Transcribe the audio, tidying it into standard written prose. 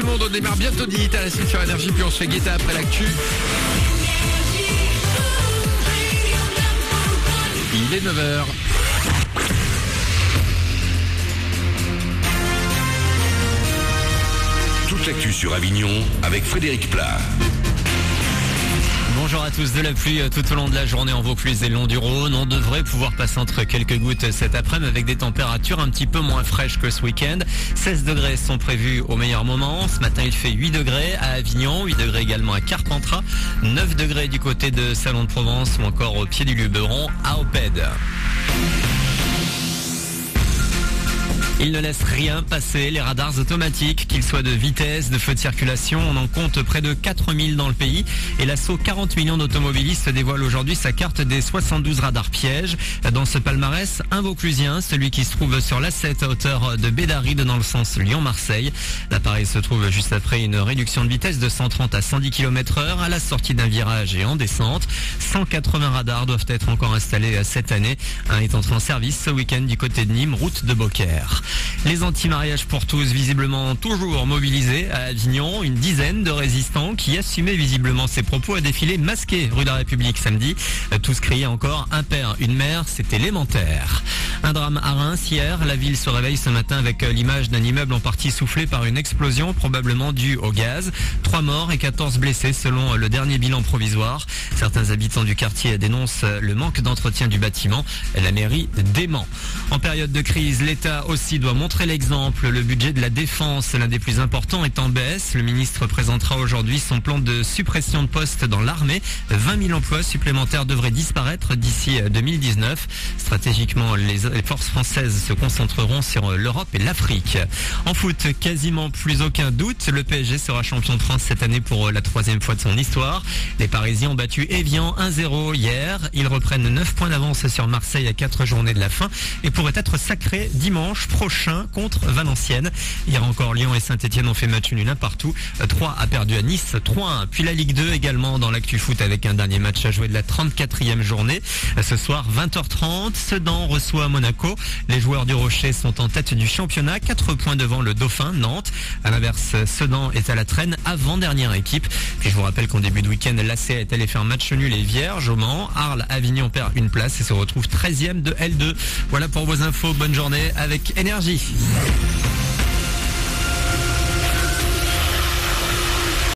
le monde, on démarre bientôt dit à la suite sur Énergie, puis on se fait guetter après l'actu. Il est 9h. Toute l'actu sur Avignon avec Frédéric Plat. Bonjour à tous, de la pluie tout au long de la journée en Vaucluse et le long du Rhône. On devrait pouvoir passer entre quelques gouttes cet après-midi avec des températures un petit peu moins fraîches que ce week-end. 16 degrés sont prévus au meilleur moment. Ce matin, il fait 8 degrés à Avignon, 8 degrés également à Carpentras, 9 degrés du côté de Salon de Provence ou encore au pied du Luberon à Opède. Ils ne laissent rien passer, les radars automatiques, qu'ils soient de vitesse, de feux de circulation. On en compte près de 4000 dans le pays. Et l'assaut 40 millions d'automobilistes dévoile aujourd'hui sa carte des 72 radars pièges. Dans ce palmarès, un Vauclusien, celui qui se trouve sur l'A7 à hauteur de Bédaride dans le sens Lyon-Marseille. L'appareil se trouve juste après une réduction de vitesse de 130 à 110 km/h à la sortie d'un virage et en descente. 180 radars doivent être encore installés cette année. Un est entré en service ce week-end du côté de Nîmes, route de Beaucaire. Les anti-mariages pour tous, visiblement toujours mobilisés à Avignon. Une dizaine de résistants qui assumaient visiblement ces propos à défiler masqués rue de la République samedi. Tous criaient encore un père, une mère, c'est élémentaire. Un drame à Reims hier. La ville se réveille ce matin avec l'image d'un immeuble en partie soufflé par une explosion probablement due au gaz. 3 morts et 14 blessés selon le dernier bilan provisoire. Certains habitants du quartier dénoncent le manque d'entretien du bâtiment. La mairie dément. En période de crise, l'État aussi doit montrer l'exemple. Le budget de la défense, l'un des plus importants, est en baisse. Le ministre présentera aujourd'hui son plan de suppression de postes dans l'armée. 20 000 emplois supplémentaires devraient disparaître d'ici 2019. Stratégiquement, les forces françaises se concentreront sur l'Europe et l'Afrique. En foot, quasiment plus aucun doute. Le PSG sera champion de France cette année pour la 3e fois de son histoire. Les Parisiens ont battu Évian 1-0 hier. Ils reprennent 9 points d'avance sur Marseille à 4 journées de la fin et pourraient être sacrés dimanche prochain contre Valenciennes. Hier encore, Lyon et Saint-Etienne ont fait match nul un partout. 3 a perdu à Nice, 3-1. Puis la Ligue 2 également dans l'actu foot avec un dernier match à jouer de la 34e journée. Ce soir, 20h30, Sedan reçoit Monaco. Les joueurs du Rocher sont en tête du championnat, 4 points devant le Dauphin, Nantes. À l'inverse, Sedan est à la traîne, avant-dernière équipe. Puis je vous rappelle qu'en début de week-end, l'AC est allé faire match nul et vierge au Mans. Arles, Avignon perd une place et se retrouve 13e de L2. Voilà pour vos infos, bonne journée avec Énergie.